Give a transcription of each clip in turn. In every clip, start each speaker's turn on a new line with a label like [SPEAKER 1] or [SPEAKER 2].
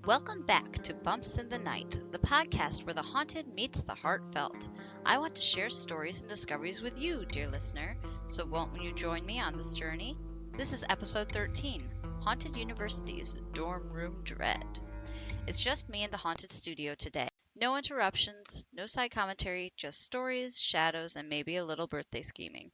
[SPEAKER 1] Welcome back to Bumps in the Night, the podcast where the haunted meets the heartfelt. I want to share stories and discoveries with you, dear listener, so won't you join me on this journey? This is episode 13, Haunted University's Dorm Room Dread. It's just me in the haunted studio today. No interruptions, no side commentary, just stories, shadows, and maybe a little birthday scheming.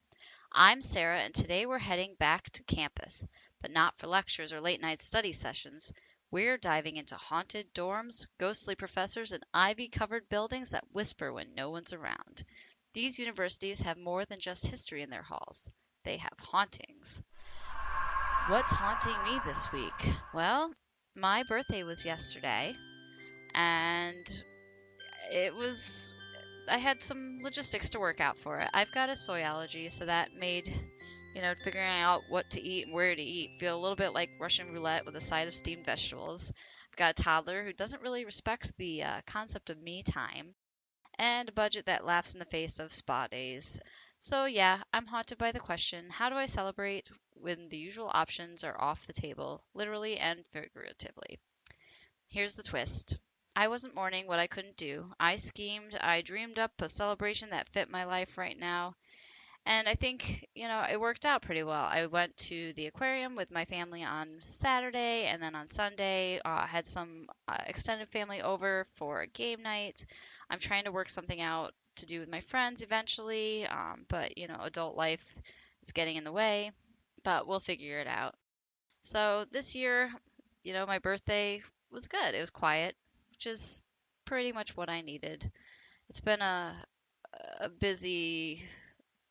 [SPEAKER 1] I'm Sarah, and today we're heading back to campus, but not for lectures or late night study sessions. We're diving into haunted dorms, ghostly professors, and ivy covered buildings that whisper when no one's around. These universities have more than just history in their halls, they have hauntings. What's haunting me this week? Well, my birthday was yesterday, and it was I had some logistics to work out for it. I've got a soy allergy, so that made, figuring out what to eat and where to eat feel a little bit like Russian roulette with a side of steamed vegetables. I've got a toddler who doesn't really respect the concept of me time, and a budget that laughs in the face of spa days. So, yeah, I'm haunted by the question, how do I celebrate when the usual options are off the table, literally and figuratively? Here's the twist. I wasn't mourning what I couldn't do. I schemed, I dreamed up a celebration that fit my life right now. And I think, it worked out pretty well. I went to the aquarium with my family on Saturday, and then on Sunday, had some extended family over for a game night. I'm trying to work something out to do with my friends eventually, but, adult life is getting in the way, but we'll figure it out. So this year, my birthday was good. It was quiet, which is pretty much what I needed. It's been a busy,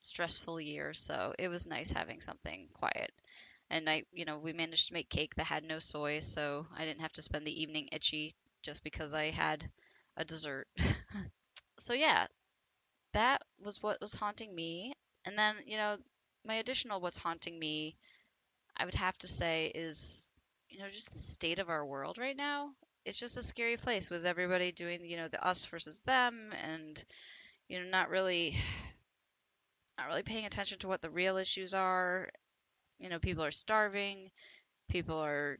[SPEAKER 1] stressful year, so it was nice having something quiet. And we managed to make cake that had no soy, so I didn't have to spend the evening itchy just because I had a dessert. So yeah, that was what was haunting me. And then, my additional what's haunting me, I would have to say, is just the state of our world right now. It's just a scary place with everybody doing, the us versus them, and not really paying attention to what the real issues are. People are starving, people are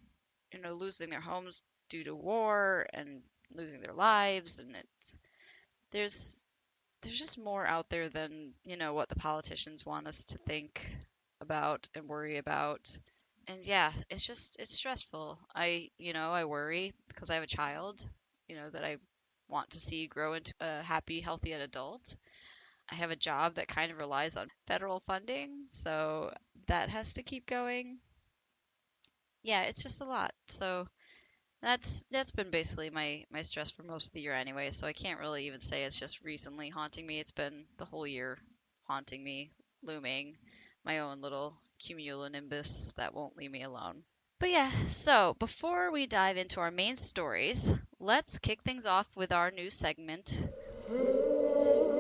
[SPEAKER 1] losing their homes due to war and losing their lives, and there's there's just more out there than what the politicians want us to think about and worry about. And yeah, it's stressful. I worry because I have a child, that I want to see grow into a happy, healthy adult. I have a job that kind of relies on federal funding, so that has to keep going. Yeah, it's just a lot. So that's been basically my stress for most of the year anyway, so I can't really even say it's just recently haunting me. It's been the whole year haunting me, looming, my own little cumulonimbus that won't leave me alone. But yeah, so before we dive into our main stories, let's kick things off with our new segment,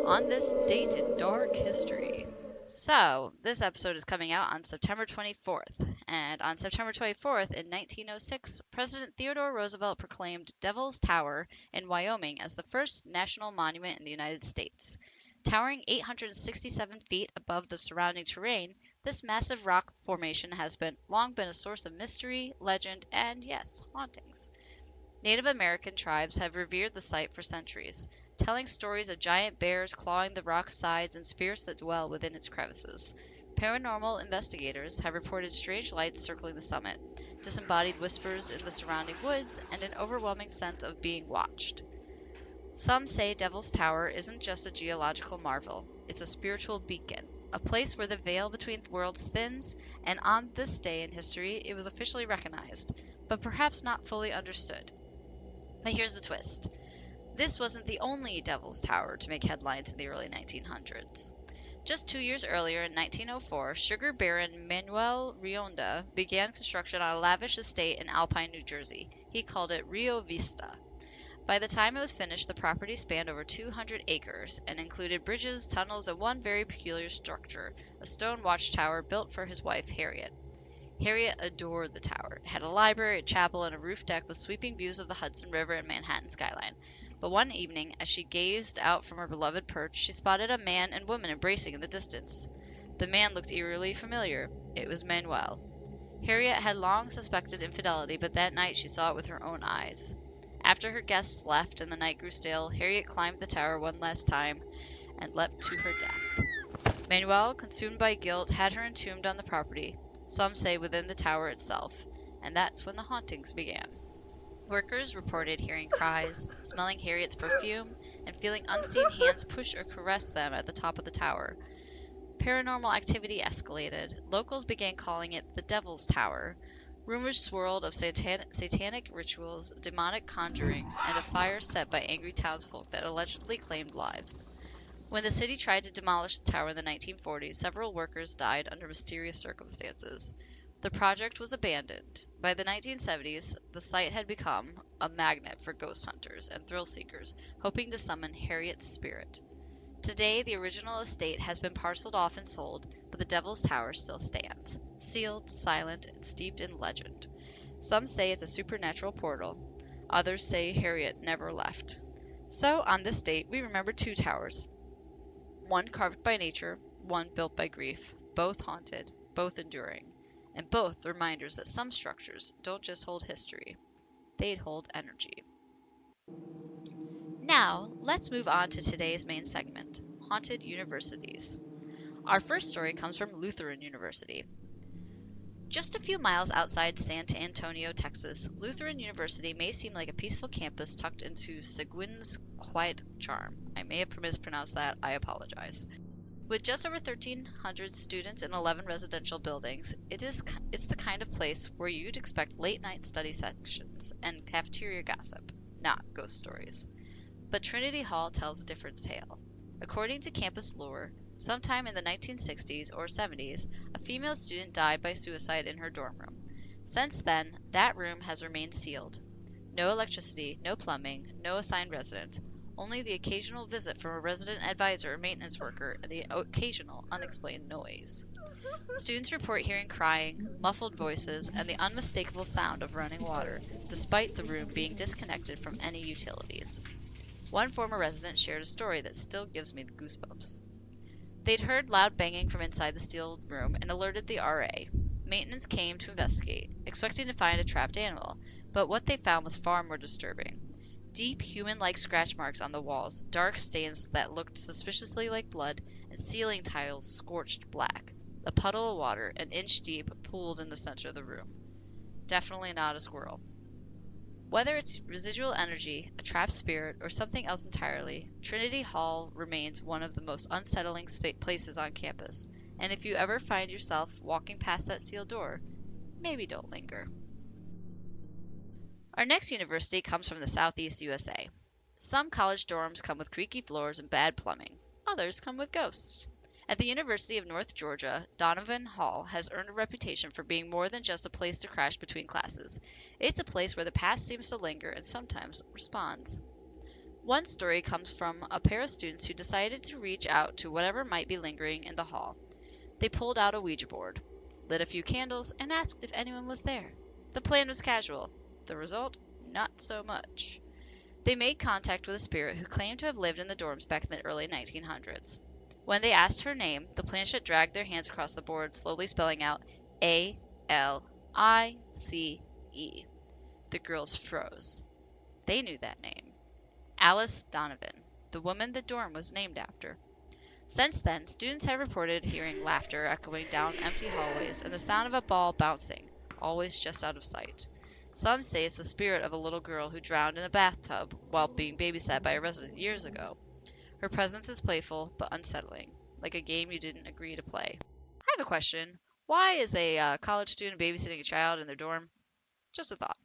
[SPEAKER 1] On This Date in Dark History. So, this episode is coming out on September 24th, and on September 24th in 1906, President Theodore Roosevelt proclaimed Devil's Tower in Wyoming as the first national monument in the United States. Towering 867 feet above the surrounding terrain, this massive rock formation has long been a source of mystery, legend, and, yes, hauntings. Native American tribes have revered the site for centuries, telling stories of giant bears clawing the rock's sides and spirits that dwell within its crevices. Paranormal investigators have reported strange lights circling the summit, disembodied whispers in the surrounding woods, and an overwhelming sense of being watched. Some say Devil's Tower isn't just a geological marvel, it's a spiritual beacon, a place where the veil between worlds thins, and on this day in history it was officially recognized, but perhaps not fully understood. But here's the twist. This wasn't the only Devil's Tower to make headlines in the early 1900s. Just 2 years earlier, in 1904, sugar baron Manuel Rionda began construction on a lavish estate in Alpine, New Jersey. He called it Rio Vista. By the time it was finished, the property spanned over 200 acres and included bridges, tunnels, and one very peculiar structure, a stone watchtower built for his wife, Harriet. Harriet adored the tower. It had a library, a chapel, and a roof deck with sweeping views of the Hudson River and Manhattan skyline. But one evening, as she gazed out from her beloved perch, she spotted a man and woman embracing in the distance. The man looked eerily familiar. It was Manuel. Harriet had long suspected infidelity, but that night she saw it with her own eyes. After her guests left and the night grew still, Harriet climbed the tower one last time and leapt to her death. Manuel, consumed by guilt, had her entombed on the property, some say within the tower itself, and that's when the hauntings began. Workers reported hearing cries, smelling Harriet's perfume, and feeling unseen hands push or caress them at the top of the tower. Paranormal activity escalated. Locals began calling it the Devil's Tower. Rumors swirled of satanic rituals, demonic conjurings, and a fire set by angry townsfolk that allegedly claimed lives. When the city tried to demolish the tower in the 1940s, several workers died under mysterious circumstances. The project was abandoned. By the 1970s, the site had become a magnet for ghost hunters and thrill seekers, hoping to summon Harriet's spirit. Today, the original estate has been parceled off and sold, but the Devil's Tower still stands, sealed, silent, and steeped in legend. Some say it's a supernatural portal. Others say Harriet never left. So, on this date, we remember two towers. One carved by nature, one built by grief, both haunted, both enduring, and both reminders that some structures don't just hold history, they hold energy. Now, let's move on to today's main segment, Haunted Universities. Our first story comes from Lutheran University. Just a few miles outside San Antonio, Texas, Lutheran University may seem like a peaceful campus tucked into Seguin's quiet charm. I may have mispronounced that, I apologize. With just over 1,300 students and 11 residential buildings, it's the kind of place where you'd expect late-night study sessions and cafeteria gossip, not ghost stories. But Trinity Hall tells a different tale. According to campus lore, sometime in the 1960s or 70s, a female student died by suicide in her dorm room. Since then, that room has remained sealed. No electricity, no plumbing, no assigned resident. Only the occasional visit from a resident advisor or maintenance worker and the occasional unexplained noise. Students report hearing crying, muffled voices, and the unmistakable sound of running water, despite the room being disconnected from any utilities. One former resident shared a story that still gives me the goosebumps. They'd heard loud banging from inside the sealed room and alerted the RA. Maintenance came to investigate, expecting to find a trapped animal, but what they found was far more disturbing. Deep, human-like scratch marks on the walls, dark stains that looked suspiciously like blood, and ceiling tiles scorched black. A puddle of water, an inch deep, pooled in the center of the room. Definitely not a squirrel. Whether it's residual energy, a trapped spirit, or something else entirely, Trinity Hall remains one of the most unsettling places on campus, and if you ever find yourself walking past that sealed door, maybe don't linger. Our next university comes from the Southeast USA. Some college dorms come with creaky floors and bad plumbing. Others come with ghosts. At the University of North Georgia, Donovan Hall has earned a reputation for being more than just a place to crash between classes. It's a place where the past seems to linger and sometimes responds. One story comes from a pair of students who decided to reach out to whatever might be lingering in the hall. They pulled out a Ouija board, lit a few candles, and asked if anyone was there. The plan was casual. The result? Not so much. They made contact with a spirit who claimed to have lived in the dorms back in the early 1900s. When they asked her name, the planchette dragged their hands across the board, slowly spelling out A-L-I-C-E. The girls froze. They knew that name. Alice Donovan, the woman the dorm was named after. Since then, students have reported hearing laughter echoing down empty hallways and the sound of a ball bouncing, always just out of sight. Some say it's the spirit of a little girl who drowned in a bathtub while being babysat by a resident years ago. Her presence is playful but unsettling, like a game you didn't agree to play. I have a question. Why is a college student babysitting a child in their dorm? Just a thought.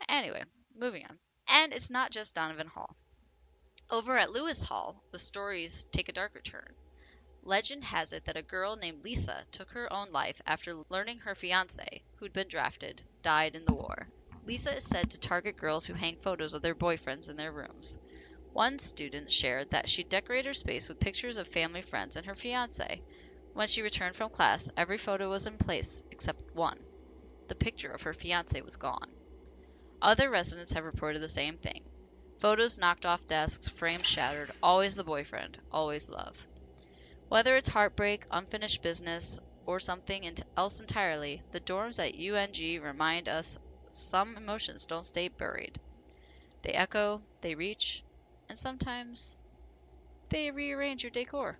[SPEAKER 1] Anyway, moving on. And it's not just Donovan Hall. Over at Lewis Hall, the stories take a darker turn. Legend has it that a girl named Lisa took her own life after learning her fiancé, who'd been drafted, died in the war. Lisa is said to target girls who hang photos of their boyfriends in their rooms. One student shared that she'd decorate her space with pictures of family friends and her fiancé. When she returned from class, every photo was in place except one. The picture of her fiancé was gone. Other residents have reported the same thing. Photos knocked off desks, frames shattered, always the boyfriend, always love. Whether it's heartbreak, unfinished business, or something else entirely, the dorms at UNG remind us some emotions don't stay buried. They echo, they reach, and sometimes they rearrange your decor.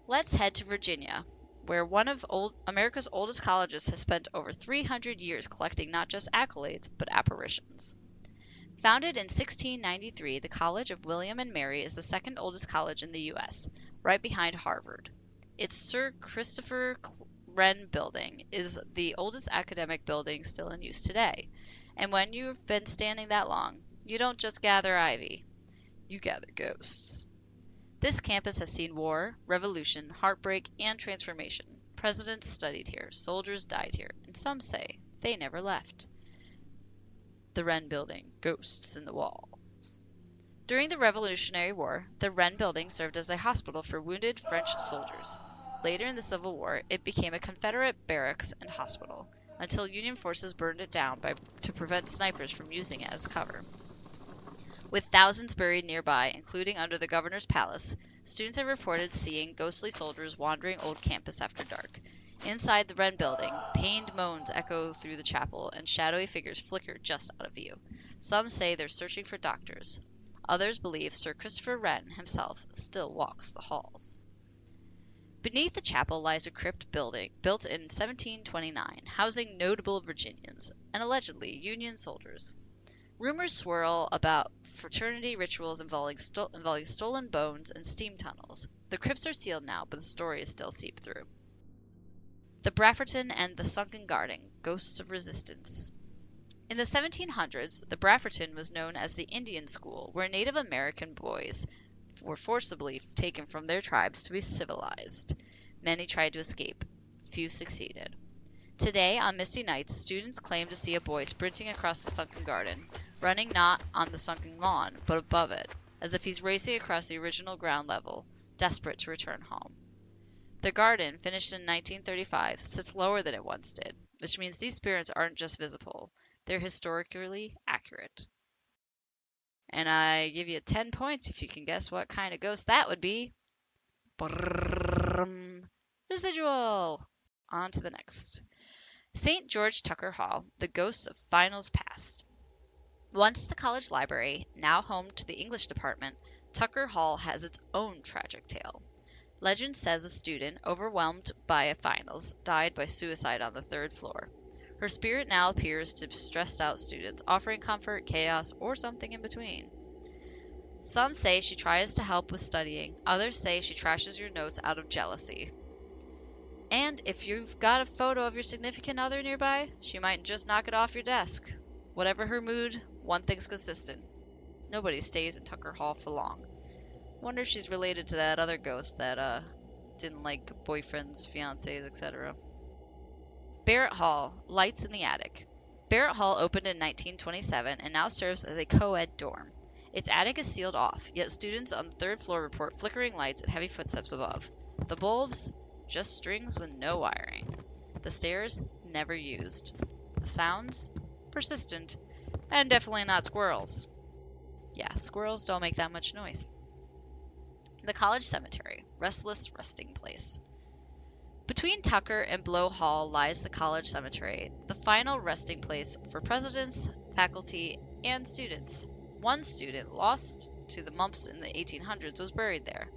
[SPEAKER 1] Let's head to Virginia, where one of America's oldest colleges has spent over 300 years collecting not just accolades, but apparitions. Founded in 1693, the College of William and Mary is the second oldest college in the U.S., right behind Harvard. Its Sir Christopher Wren building is the oldest academic building still in use today. And when you've been standing that long, you don't just gather ivy, you gather ghosts. This campus has seen war, revolution, heartbreak, and transformation. Presidents studied here, soldiers died here, and some say they never left. The Wren Building, ghosts in the walls. During the Revolutionary War, the Wren Building served as a hospital for wounded French soldiers. Later in the Civil War, it became a Confederate barracks and hospital, until Union forces burned it down to prevent snipers from using it as cover. With thousands buried nearby, including under the governor's palace, students have reported seeing ghostly soldiers wandering old campus after dark. Inside the Wren Building, pained moans echo through the chapel, and shadowy figures flicker just out of view. Some say they're searching for doctors. Others believe Sir Christopher Wren himself still walks the halls. Beneath the chapel lies a crypt building built in 1729, housing notable Virginians and allegedly Union soldiers. Rumors swirl about fraternity rituals involving stolen bones and steam tunnels. The crypts are sealed now, but the story is still seeped through. The Brafferton and the Sunken Garden, Ghosts of Resistance. In the 1700s, the Brafferton was known as the Indian School, where Native American boys were forcibly taken from their tribes to be civilized. Many tried to escape. Few succeeded. Today, on misty nights, students claim to see a boy sprinting across the sunken garden, running not on the sunken lawn, but above it, as if he's racing across the original ground level, desperate to return home. The garden, finished in 1935, sits lower than it once did, which means these spirits aren't just visible, they're historically accurate. And I give you 10 points if you can guess what kind of ghost that would be. Residual! On to the next. St. George Tucker Hall, the ghosts of finals past. Once the college library, now home to the English department, Tucker Hall has its own tragic tale. Legend says a student, overwhelmed by a finals, died by suicide on the third floor. Her spirit now appears to stressed out students, offering comfort, chaos, or something in between. Some say she tries to help with studying, others say she trashes your notes out of jealousy. And if you've got a photo of your significant other nearby, she might just knock it off your desk. Whatever her mood, one thing's consistent. Nobody stays in Tucker Hall for long. Wonder if she's related to that other ghost that didn't like boyfriends, fiancés, etc. Barrett Hall, lights in the attic. Barrett Hall opened in 1927 and now serves as a co-ed dorm. Its attic is sealed off, yet students on the third floor report flickering lights and heavy footsteps above. The bulbs? Just strings with no wiring. The stairs? Never used. The sounds? Persistent. And definitely not squirrels. Yeah, squirrels don't make that much noise. The College Cemetery, restless resting place. Between Tucker and Blow Hall lies the College Cemetery, the final resting place for presidents, faculty, and students. One student, lost to the mumps in the 1800s, was buried there.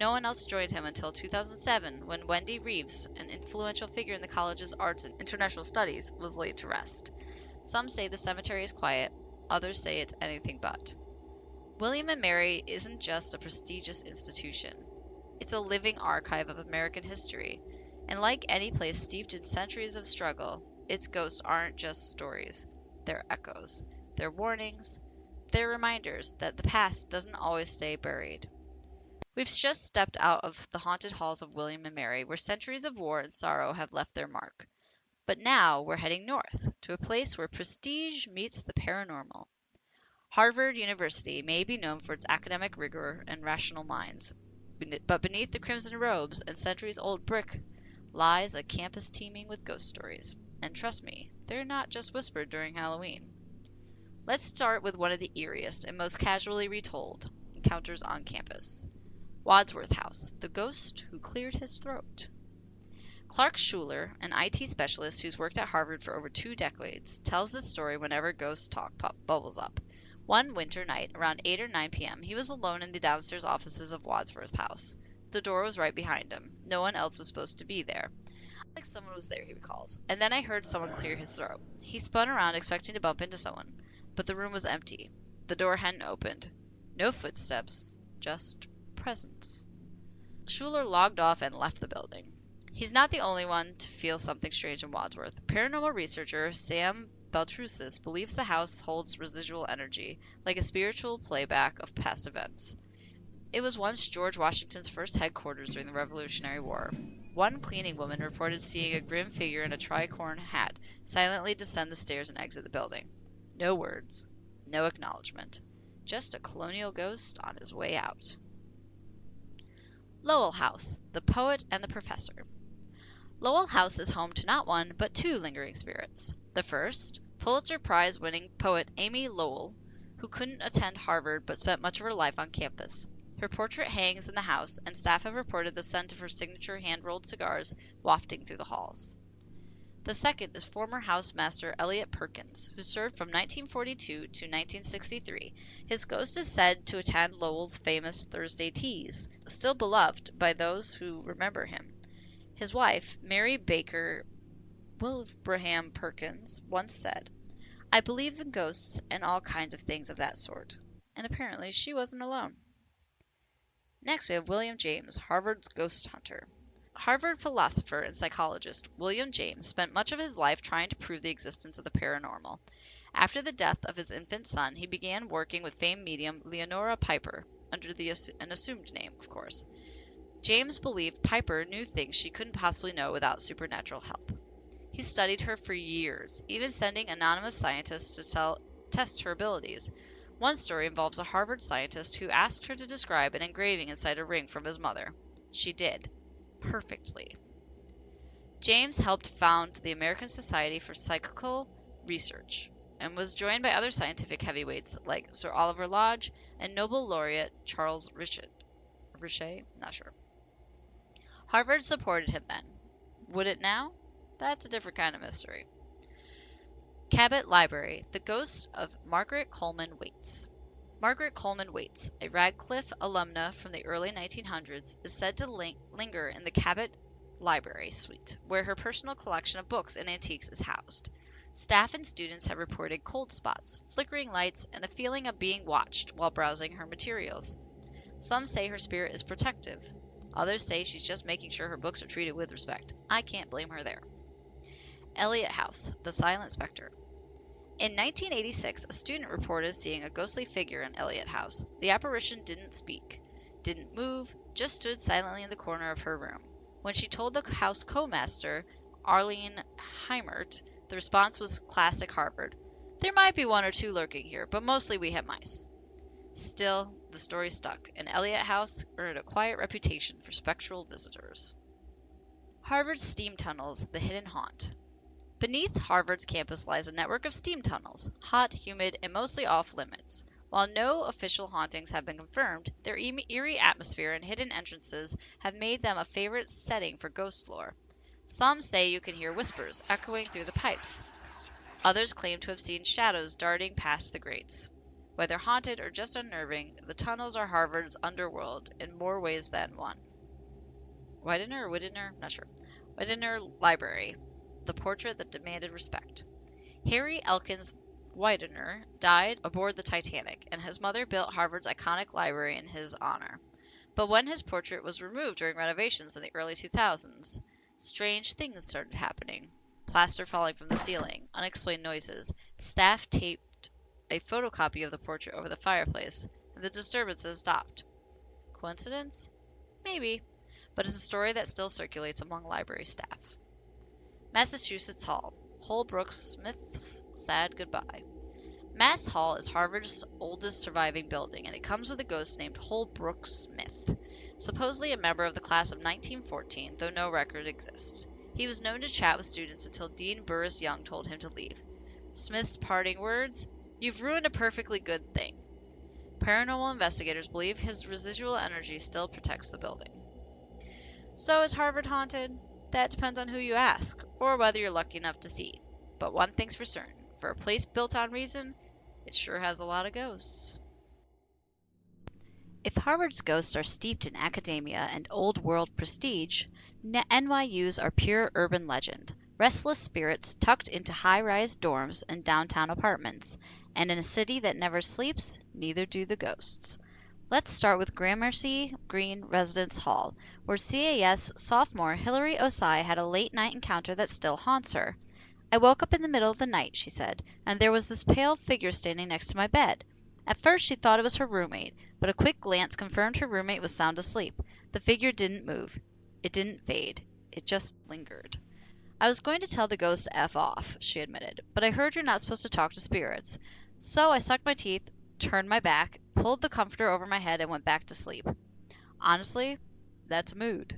[SPEAKER 1] No one else joined him until 2007, when Wendy Reeves, an influential figure in the college's arts and international studies, was laid to rest. Some say the cemetery is quiet, others say it's anything but. William and Mary isn't just a prestigious institution. It's a living archive of American history, and like any place steeped in centuries of struggle, its ghosts aren't just stories. They're echoes. They're warnings. They're reminders that the past doesn't always stay buried. We've just stepped out of the haunted halls of William and Mary, where centuries of war and sorrow have left their mark. But now we're heading north, to a place where prestige meets the paranormal. Harvard University may be known for its academic rigor and rational minds, but beneath the crimson robes and centuries-old brick lies a campus teeming with ghost stories. And trust me, they're not just whispered during Halloween. Let's start with one of the eeriest and most casually retold encounters on campus. Wadsworth House, the ghost who cleared his throat. Clark Schuler, an IT specialist who's worked at Harvard for over 2 decades, tells this story whenever ghost talk bubbles up. One winter night, around 8 or 9 p.m., he was alone in the downstairs offices of Wadsworth House. The door was right behind him. No one else was supposed to be there. Like someone was there, he recalls. And then I heard someone clear his throat. He spun around, expecting to bump into someone, but the room was empty. The door hadn't opened. No footsteps, just presence. Schuler logged off and left the building. He's not the only one to feel something strange in Wadsworth. Paranormal researcher Sam Baltrusis believes the house holds residual energy, like a spiritual playback of past events. It was once George Washington's first headquarters during the Revolutionary War. One cleaning woman reported seeing a grim figure in a tricorn hat silently descend the stairs and exit the building. No words, no acknowledgement, just a colonial ghost on his way out. Lowell House, the Poet and the Professor. Lowell House is home to not one, but two lingering spirits. The first, Pulitzer Prize-winning poet Amy Lowell, who couldn't attend Harvard but spent much of her life on campus. Her portrait hangs in the house, and staff have reported the scent of her signature hand-rolled cigars wafting through the halls. The second is former housemaster Elliot Perkins, who served from 1942 to 1963. His ghost is said to attend Lowell's famous Thursday teas, still beloved by those who remember him. His wife, Mary Baker Wilbraham Perkins, once said, "I believe in ghosts and all kinds of things of that sort." And apparently she wasn't alone. Next we have William James, Harvard's ghost hunter. Harvard philosopher and psychologist William James spent much of his life trying to prove the existence of the paranormal. After the death of his infant son, he began working with famed medium Leonora Piper, under an assumed name, of course. James believed Piper knew things she couldn't possibly know without supernatural help. He studied her for years, even sending anonymous scientists to test her abilities. One story involves a Harvard scientist who asked her to describe an engraving inside a ring from his mother. She did. Perfectly. James helped found the American Society for Psychical Research and was joined by other scientific heavyweights like Sir Oliver Lodge and Nobel laureate Charles Richet? Not sure. Harvard supported him then. Would it now? That's a different kind of mystery. Cabot Library, the ghost of Margaret Coleman Waits. Margaret Coleman Waits, a Radcliffe alumna from the early 1900s, is said to linger in the Cabot Library suite, where her personal collection of books and antiques is housed. Staff and students have reported cold spots, flickering lights, and a feeling of being watched while browsing her materials. Some say her spirit is protective. Others say she's just making sure her books are treated with respect. I can't blame her there. Eliot House, the Silent Spectre. In 1986, a student reported seeing a ghostly figure in Eliot House. The apparition didn't speak, didn't move, just stood silently in the corner of her room. When she told the house co-master, Arlene Heimert, the response was classic Harvard. "There might be one or two lurking here, but mostly we have mice." Still, the story stuck, and Eliot House earned a quiet reputation for spectral visitors. Harvard's steam tunnels, the hidden haunt. Beneath Harvard's campus lies a network of steam tunnels, hot, humid, and mostly off-limits. While no official hauntings have been confirmed, their eerie atmosphere and hidden entrances have made them a favorite setting for ghost lore. Some say you can hear whispers echoing through the pipes. Others claim to have seen shadows darting past the grates. Whether haunted or just unnerving, the tunnels are Harvard's underworld in more ways than one. Widener? Not sure. Widener Library, the portrait that demanded respect. Harry Elkins Widener died aboard the Titanic, and his mother built Harvard's iconic library in his honor. But when his portrait was removed during renovations in the early 2000s, strange things started happening. Plaster falling from the ceiling, unexplained noises. Staff taped a photocopy of the portrait over the fireplace, and the disturbances stopped. Coincidence? Maybe, but it's a story that still circulates among library staff. Massachusetts Hall, Holbrook Smith's sad goodbye. Mass Hall is Harvard's oldest surviving building, and it comes with a ghost named Holbrook Smith, supposedly a member of the class of 1914, though no record exists. He was known to chat with students until Dean Burris Young told him to leave. Smith's parting words, "You've ruined a perfectly good thing." Paranormal investigators believe his residual energy still protects the building. So is Harvard haunted? That depends on who you ask, or whether you're lucky enough to see. But one thing's for certain, for a place built on reason, It sure has a lot of ghosts. If Harvard's ghosts are steeped in academia and old world prestige, NYU's are pure urban legend, restless spirits tucked into high rise dorms and downtown apartments. And in a city that never sleeps, neither do the ghosts. Let's start with Gramercy Green Residence Hall, where CAS sophomore Hilary Osai had a late night encounter that still haunts her. I woke up in the middle of the night, she said, and there was this pale figure standing next to my bed. At first she thought it was her roommate, but a quick glance confirmed her roommate was sound asleep. The figure didn't move. It didn't fade. It just lingered. I was going to tell the ghost to F off, she admitted, but I heard you're not supposed to talk to spirits. So I sucked my teeth, turned my back, pulled the comforter over my head, and went back to sleep. Honestly, that's a mood.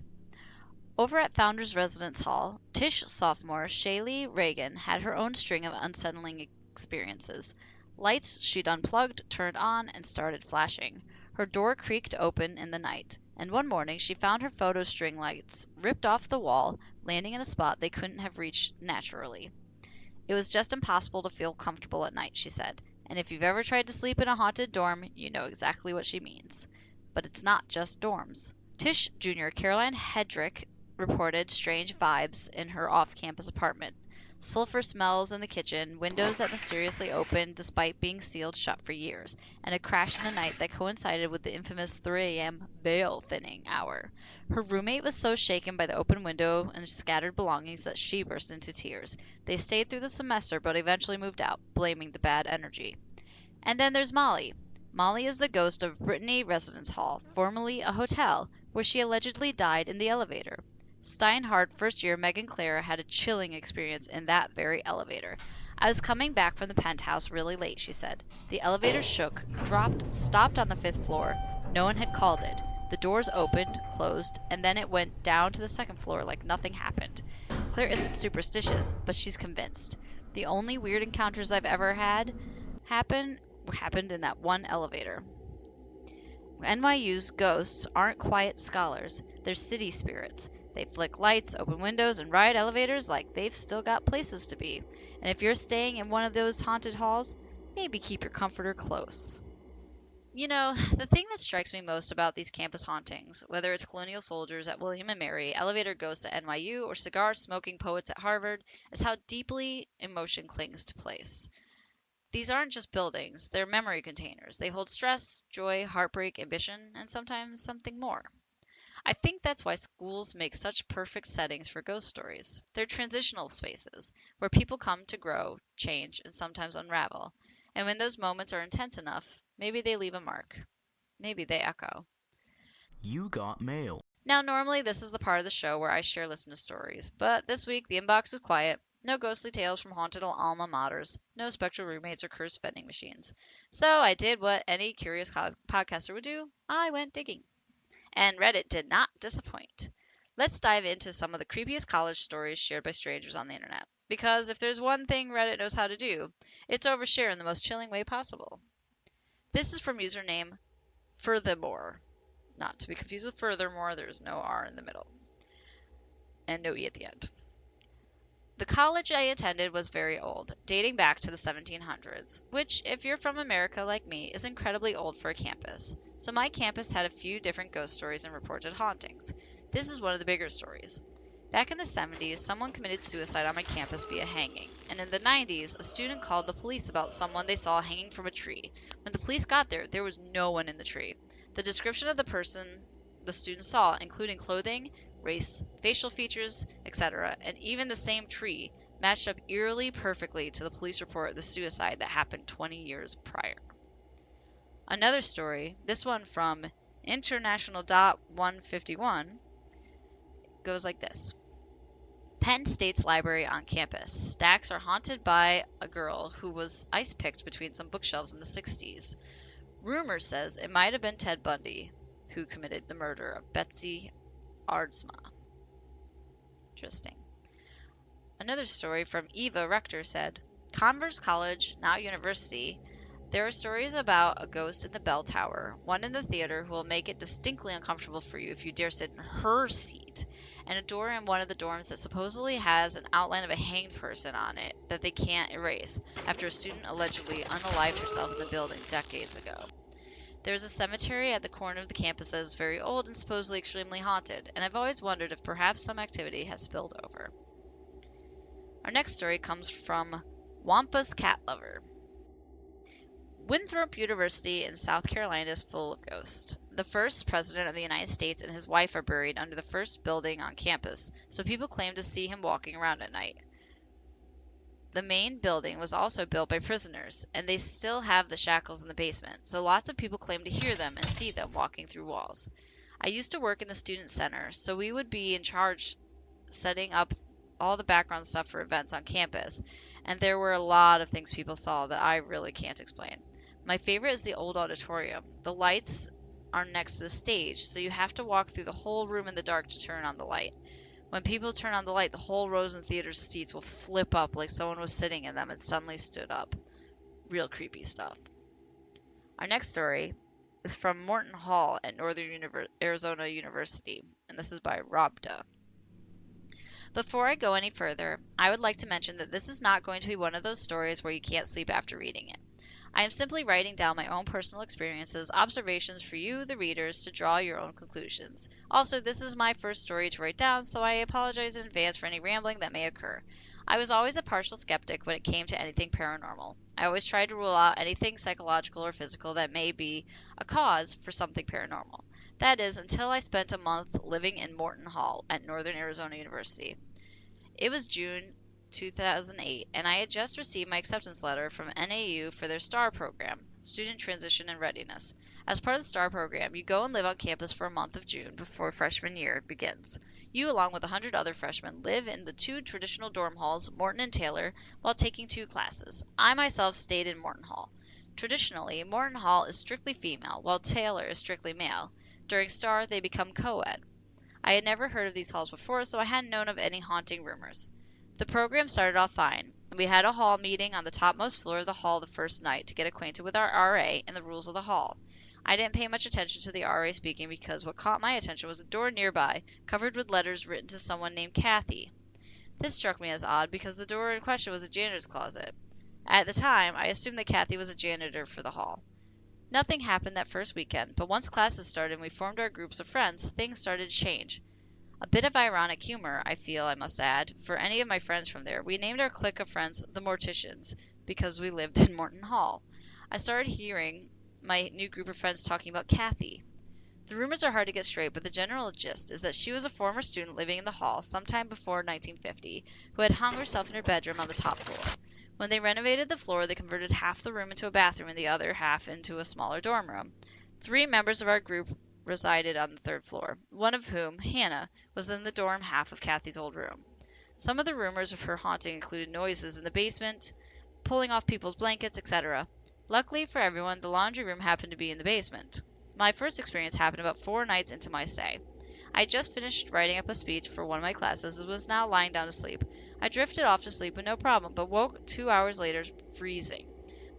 [SPEAKER 1] Over at Founders Residence Hall, Tish sophomore Shaylee Reagan had her own string of unsettling experiences. Lights she'd unplugged turned on and started flashing. Her door creaked open in the night, and one morning she found her photo string lights ripped off the wall, landing in a spot they couldn't have reached naturally. It was just impossible to feel comfortable at night, she said, and if you've ever tried to sleep in a haunted dorm, you know exactly what she means. But it's not just dorms. Tish Jr. Caroline Hedrick reported strange vibes in her off-campus apartment. Sulfur smells in the kitchen, windows that mysteriously opened despite being sealed shut for years, and a crash in the night that coincided with the infamous 3 a.m. veil thinning hour. Her roommate was so shaken by the open window and scattered belongings that she burst into tears. They stayed through the semester but eventually moved out, blaming the bad energy. And then there's Molly. Molly is the ghost of Brittany Residence Hall, formerly a hotel, where she allegedly died in the elevator. Steinhardt first year Megan Clare had a chilling experience in that very elevator. I was coming back from the penthouse really late, she said. The elevator shook, dropped, stopped on the 5th floor. No one had called it. The doors opened, closed, and then it went down to the 2nd floor like nothing happened. Claire isn't superstitious, but she's convinced. The only weird encounters I've ever had happened in that one elevator. NYU's ghosts aren't quiet scholars, they're city spirits. They flick lights, open windows, and ride elevators like they've still got places to be. And if you're staying in one of those haunted halls, maybe keep your comforter close. You know, the thing that strikes me most about these campus hauntings, whether it's colonial soldiers at William and Mary, elevator ghosts at NYU, or cigar smoking poets at Harvard, is how deeply emotion clings to place. These aren't just buildings, they're memory containers. They hold stress, joy, heartbreak, ambition, and sometimes something more. I think that's why schools make such perfect settings for ghost stories. They're transitional spaces where people come to grow, change, and sometimes unravel. And when those moments are intense enough, maybe they leave a mark. Maybe they echo.
[SPEAKER 2] You got mail.
[SPEAKER 1] Now, normally this is the part of the show where I share listener stories, but this week the inbox was quiet. No ghostly tales from haunted alma maters, no spectral roommates or cursed vending machines. So I did what any curious podcaster would do. I went digging. And Reddit did not disappoint. Let's dive into some of the creepiest college stories shared by strangers on the internet. Because if there's one thing Reddit knows how to do, it's overshare in the most chilling way possible. This is from username Furthermore. Not to be confused with Furthermore, there's no R in the middle. And no E at the end. The college I attended was very old, dating back to the 1700s, which, if you're from America like me, is incredibly old for a campus. So my campus had a few different ghost stories and reported hauntings. This is one of the bigger stories. Back in the 70s, someone committed suicide on my campus via hanging, and in the 90s, a student called the police about someone they saw hanging from a tree. When the police got there, there was no one in the tree. The description of the person the student saw, including clothing, race, facial features, etc., and even the same tree, matched up eerily perfectly to the police report of the suicide that happened 20 years prior. Another story, this one from International.151, goes like this. Penn State's library on campus. Stacks are haunted by a girl who was ice-picked between some bookshelves in the 60s. Rumor says it might have been Ted Bundy who committed the murder of Betsy Ardsma. Interesting. Another story from Eva Rector said, Converse College, now university, There are stories about a ghost in the bell tower, one in the theater who will make it distinctly uncomfortable for you if you dare sit in her seat, and a door in one of the dorms that supposedly has an outline of a hanged person on it that they can't erase after a student allegedly unalived herself in the building decades ago. There is a cemetery at the corner of the campus that is very old and supposedly extremely haunted, and I've always wondered if perhaps some activity has spilled over. Our next story comes from Wampus Cat Lover. Winthrop University in South Carolina is full of ghosts. The first president of the United States and his wife are buried under the first building on campus, so people claim to see him walking around at night. The main building was also built by prisoners, and they still have the shackles in the basement, so lots of people claim to hear them and see them walking through walls. I used to work in the student center, so we would be in charge setting up all the background stuff for events on campus, and there were a lot of things people saw that I really can't explain. My favorite is the old auditorium. The lights are next to the stage, so you have to walk through the whole room in the dark to turn on the light. When people turn on the light, the whole rows in theater seats will flip up like someone was sitting in them and suddenly stood up. Real creepy stuff. Our next story is from Morton Hall at Northern Arizona University, and this is by Robda. Before I go any further, I would like to mention that this is not going to be one of those stories where you can't sleep after reading it. I am simply writing down my own personal experiences, observations for you, the readers, to draw your own conclusions. Also, this is my first story to write down, so I apologize in advance for any rambling that may occur. I was always a partial skeptic when it came to anything paranormal. I always tried to rule out anything psychological or physical that may be a cause for something paranormal. That is, until I spent a month living in Morton Hall at Northern Arizona University. It was June 2008, and I had just received my acceptance letter from NAU for their STAR program, Student Transition and Readiness. As part of the STAR program, you go and live on campus for a month of June before freshman year begins. You, along with 100 other freshmen, live in the two traditional dorm halls, Morton and Taylor, while taking 2 classes. I myself stayed in Morton Hall. Traditionally, Morton Hall is strictly female, while Taylor is strictly male. During STAR, they become co-ed. I had never heard of these halls before, so I hadn't known of any haunting rumors. The program started off fine, and we had a hall meeting on the topmost floor of the hall the first night to get acquainted with our RA and the rules of the hall. I didn't pay much attention to the RA speaking because what caught my attention was a door nearby, covered with letters written to someone named Kathy. This struck me as odd because the door in question was a janitor's closet. At the time, I assumed that Kathy was a janitor for the hall. Nothing happened that first weekend, but once classes started and we formed our groups of friends, things started to change. A bit of ironic humor, I feel I must add, for any of my friends from there. We named our clique of friends the Morticians because we lived in Morton Hall. I started hearing my new group of friends talking about Kathy. The rumors are hard to get straight, but the general gist is that she was a former student living in the hall sometime before 1950 who had hung herself in her bedroom on the top floor. When they renovated the floor, they converted half the room into a bathroom and the other half into a smaller dorm room. 3 members of our group resided on the 3rd floor, one of whom, Hannah, was in the dorm half of Kathy's old room. Some of the rumors of her haunting included noises in the basement, pulling off people's blankets, etc. Luckily for everyone, the laundry room happened to be in the basement. My first experience happened about 4 nights into my stay. I had just finished writing up a speech for one of my classes and was now lying down to sleep. I drifted off to sleep with no problem, but woke 2 hours later freezing.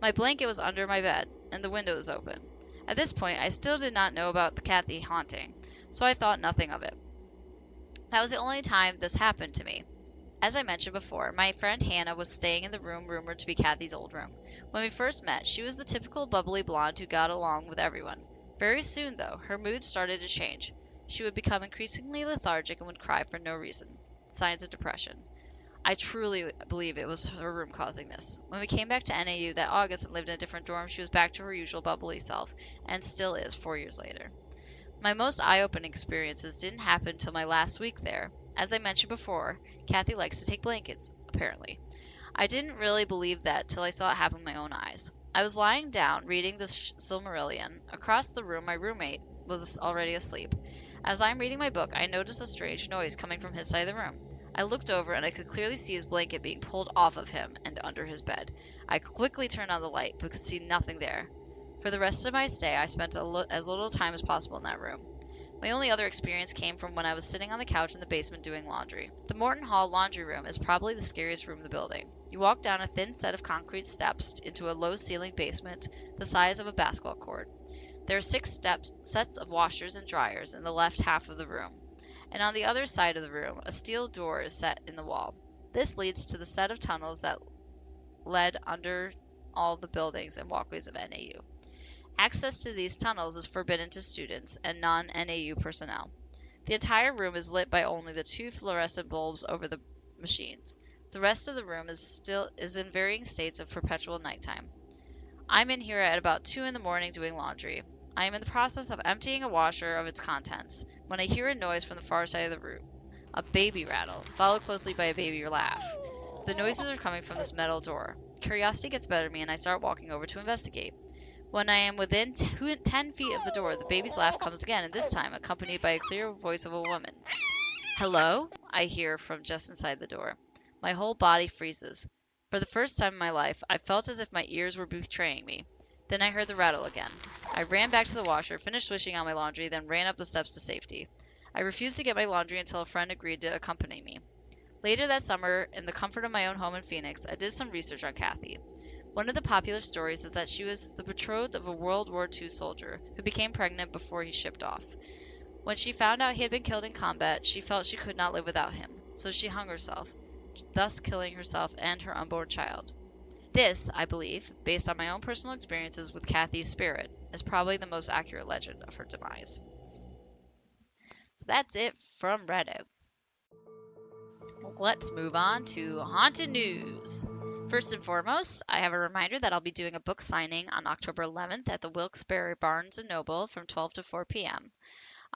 [SPEAKER 1] My blanket was under my bed, and the window was open. At this point, I still did not know about the Kathy haunting, so I thought nothing of it. That was the only time this happened to me. As I mentioned before, my friend Hannah was staying in the room rumored to be Kathy's old room. When we first met, she was the typical bubbly blonde who got along with everyone. Very soon, though, her mood started to change. She would become increasingly lethargic and would cry for no reason. Signs of depression. I truly believe it was her room causing this. When we came back to NAU that August and lived in a different dorm, she was back to her usual bubbly self, and still is 4 years later. My most eye-opening experiences didn't happen until my last week there. As I mentioned before, Kathy likes to take blankets, apparently. I didn't really believe that till I saw it happen with my own eyes. I was lying down, reading the Silmarillion. Across the room, my roommate was already asleep. As I'm reading my book, I noticed a strange noise coming from his side of the room. I looked over and I could clearly see his blanket being pulled off of him and under his bed. I quickly turned on the light, but could see nothing there. For the rest of my stay, I spent as little time as possible in that room. My only other experience came from when I was sitting on the couch in the basement doing laundry. The Morton Hall laundry room is probably the scariest room in the building. You walk down a thin set of concrete steps into a low-ceilinged basement the size of a basketball court. There are sets of washers and dryers in the left half of the room, and on the other side of the room, a steel door is set in the wall. This leads to the set of tunnels that led under all the buildings and walkways of NAU. Access to these tunnels is forbidden to students and non-NAU personnel. The entire room is lit by only the two fluorescent bulbs over the machines. The rest of the room is in varying states of perpetual nighttime. I'm in here at about 2 in the morning doing laundry. I am in the process of emptying a washer of its contents when I hear a noise from the far side of the room. A baby rattle, followed closely by a baby laugh. The noises are coming from this metal door. Curiosity gets better of me and I start walking over to investigate. When I am within 10 feet of the door, the baby's laugh comes again, and this time accompanied by a clear voice of a woman. "Hello?" I hear from just inside the door. My whole body freezes. For the first time in my life, I felt as if my ears were betraying me. Then I heard the rattle again. I ran back to the washer, finished switching on my laundry, then ran up the steps to safety. I refused to get my laundry until a friend agreed to accompany me. Later that summer, in the comfort of my own home in Phoenix, I did some research on Kathy. One of the popular stories is that she was the betrothed of a World War II soldier who became pregnant before he shipped off. When she found out he had been killed in combat, she felt she could not live without him, so she hung herself, thus killing herself and her unborn child. This, I believe, based on my own personal experiences with Kathy's spirit, is probably the most accurate legend of her demise. So that's it from Reddit. Let's move on to haunted news. First and foremost, I have a reminder that I'll be doing a book signing on October 11th at the Wilkes-Barre Barnes & Noble from 12 to 4 p.m.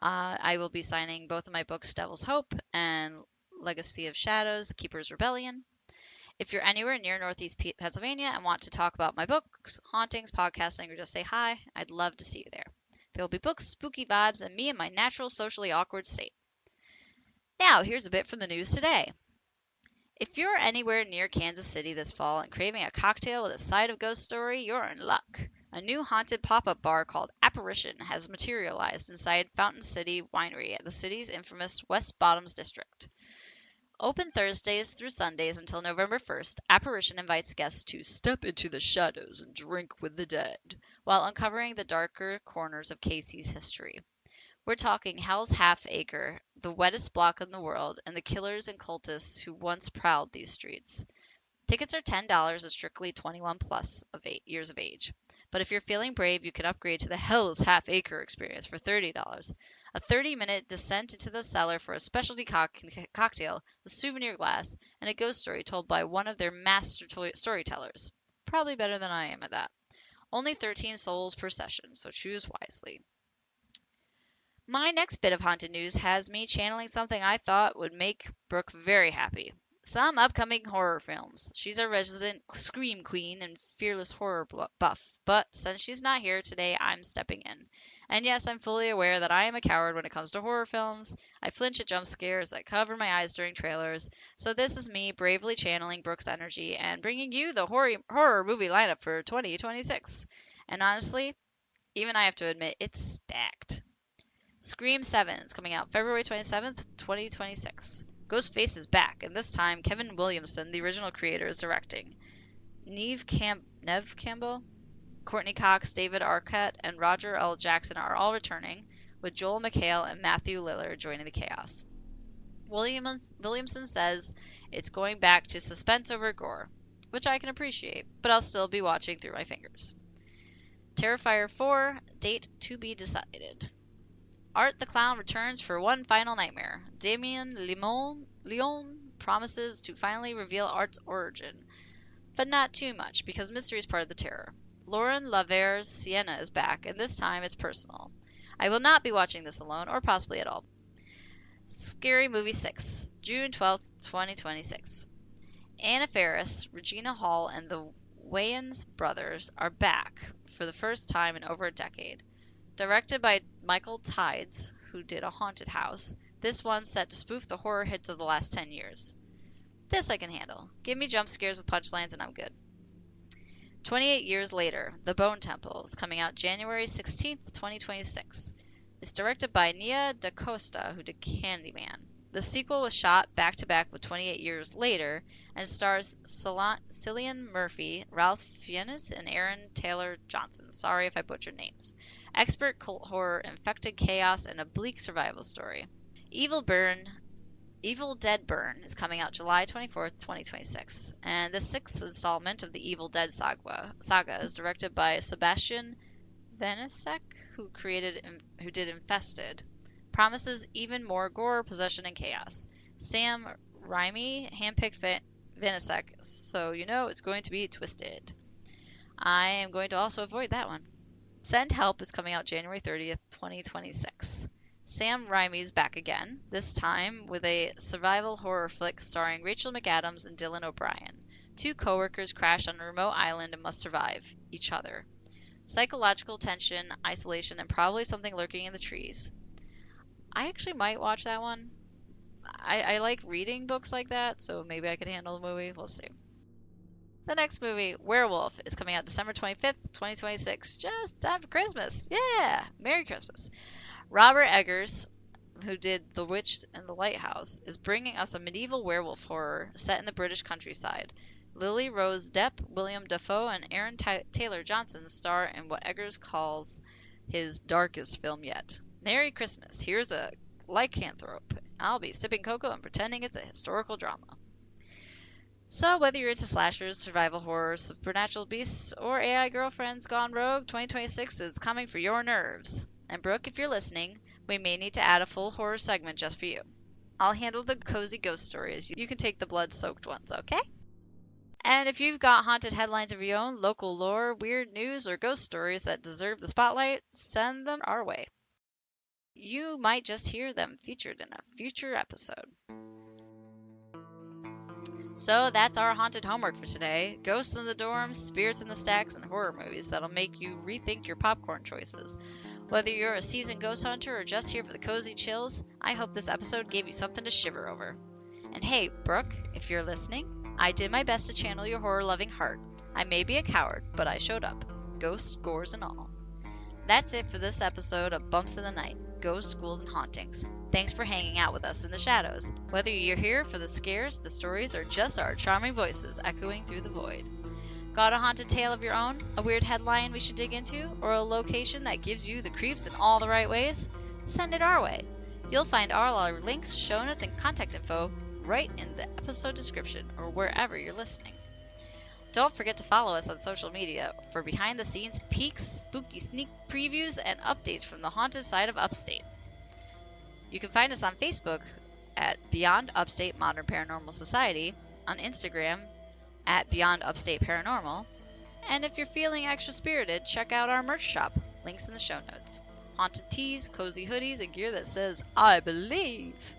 [SPEAKER 1] I will be signing both of my books, Devil's Hope and Legacy of Shadows, Keeper's Rebellion. If you're anywhere near Northeast Pennsylvania and want to talk about my books, hauntings, podcasting, or just say hi, I'd love to see you there. There will be books, spooky vibes, and me in my natural socially awkward state. Now, here's a bit from the news today. If you're anywhere near Kansas City this fall and craving a cocktail with a side of ghost story, you're in luck. A new haunted pop-up bar called Apparition has materialized inside Fountain City Winery at the city's infamous West Bottoms district. Open Thursdays through Sundays until November 1st, Apparition invites guests to step into the shadows and drink with the dead, while uncovering the darker corners of KC's history. We're talking Hell's Half Acre, the wettest block in the world, and the killers and cultists who once prowled these streets. Tickets are $10 and strictly 21 plus years of age. But if you're feeling brave, you can upgrade to the Hell's Half Acre experience for $30. A 30-minute descent into the cellar for a specialty cocktail, a souvenir glass, and a ghost story told by one of their master storytellers. Probably better than I am at that. Only 13 souls per session, so choose wisely. My next bit of haunted news has me channeling something I thought would make Brooke very happy. Some upcoming horror films. She's our resident scream queen and fearless horror buff, but since she's not here today, I'm stepping in. And yes, I'm fully aware that I am a coward when it comes to horror films. I flinch at jump scares, I cover my eyes during trailers, so this is me bravely channeling Brooke's energy and bringing you the horror movie lineup for 2026. And honestly, even I have to admit, it's stacked. Scream 7 is coming out February 27th, 2026. Ghostface is back, and this time Kevin Williamson, the original creator, is directing. Neve Campbell, Courtney Cox, David Arquette, and Roger L. Jackson are all returning, with Joel McHale and Matthew Lillard joining the chaos. Williamson says it's going back to suspense over gore, which I can appreciate, but I'll still be watching through my fingers. Terrifier 4, date to be decided. Art the Clown returns for one final nightmare. Damien Leon promises to finally reveal Art's origin, but not too much, because mystery is part of the terror. Lauren Laver's Sienna is back, and this time it's personal. I will not be watching this alone, or possibly at all. Scary Movie 6, June 12th, 2026. Anna Faris, Regina Hall, and the Wayans brothers are back for the first time in over a decade. Directed by Michael Tides, who did A Haunted House, this one's set to spoof the horror hits of the last 10 years. This I can handle. Give me jump scares with punchlines and I'm good. 28 years later, The Bone Temple is coming out January 16th, 2026. It's directed by Nia DaCosta, who did Candyman. The sequel was shot back to back with 28 years later and stars Cillian Murphy, Ralph Fiennes, and Aaron Taylor Johnson. Sorry if I butchered names. Expert cult horror, infected chaos, and a bleak survival story. Evil Burn Evil Dead Burn is coming out July 24th, 2026, and the sixth installment of the Evil Dead saga is directed by Sebastian Vanisek, who did Infested. Promises even more gore, possession, and chaos. Sam Raimi handpicked Vanisek, so you know it's going to be twisted. I am going to also avoid that one. Send Help is coming out January 30th, 2026. Sam Raimi's back again, this time with a survival horror flick starring Rachel McAdams and Dylan O'Brien. Two coworkers crash on a remote island and must survive each other. Psychological tension, isolation, and probably something lurking in the trees. I actually might watch that one. I like reading books like that, so maybe I could handle the movie. We'll see. The next movie, Werewolf, is coming out December 25th, 2026. Just time for Christmas. Yeah! Merry Christmas. Robert Eggers, who did The Witch and the Lighthouse, is bringing us a medieval werewolf horror set in the British countryside. Lily Rose Depp, William Dafoe, and Aaron Taylor Johnson star in what Eggers calls his darkest film yet. Merry Christmas. Here's a lycanthrope. I'll be sipping cocoa and pretending it's a historical drama. So, whether you're into slashers, survival horror, supernatural beasts, or AI girlfriends gone rogue, 2026 is coming for your nerves. And Brooke, if you're listening, we may need to add a full horror segment just for you. I'll handle the cozy ghost stories. You can take the blood-soaked ones, okay? And if you've got haunted headlines of your own, local lore, weird news, or ghost stories that deserve the spotlight, send them our way. You might just hear them featured in a future episode. So that's our haunted homework for today. Ghosts in the dorms, spirits in the stacks, and horror movies that'll make you rethink your popcorn choices. Whether you're a seasoned ghost hunter or just here for the cozy chills, I hope this episode gave you something to shiver over. And hey, Brooke, if you're listening, I did my best to channel your horror-loving heart. I may be a coward, but I showed up. Ghosts, gores, and all. That's it for this episode of Bumps in the Night, Ghosts, Ghouls, and Hauntings. Thanks for hanging out with us in the shadows, whether you're here for the scares, the stories, or just our charming voices echoing through the void. Got a haunted tale of your own? A weird headline we should dig into? Or a location that gives you the creeps in all the right ways? Send it our way. You'll find all our links, show notes, and contact info right in the episode description or wherever you're listening. Don't forget to follow us on social media for behind-the-scenes peeks, spooky sneak previews, and updates from the haunted side of Upstate. You can find us on Facebook at Beyond Upstate Modern Paranormal Society, on Instagram at Beyond Upstate Paranormal, and if you're feeling extra spirited, check out our merch shop, links in the show notes. Haunted tees, cozy hoodies, and gear that says, I believe.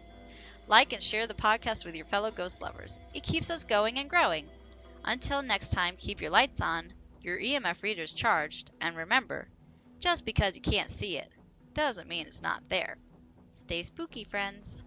[SPEAKER 1] Like and share the podcast with your fellow ghost lovers. It keeps us going and growing. Until next time, keep your lights on, your EMF readers charged, and remember, just because you can't see it, doesn't mean it's not there. Stay spooky, friends.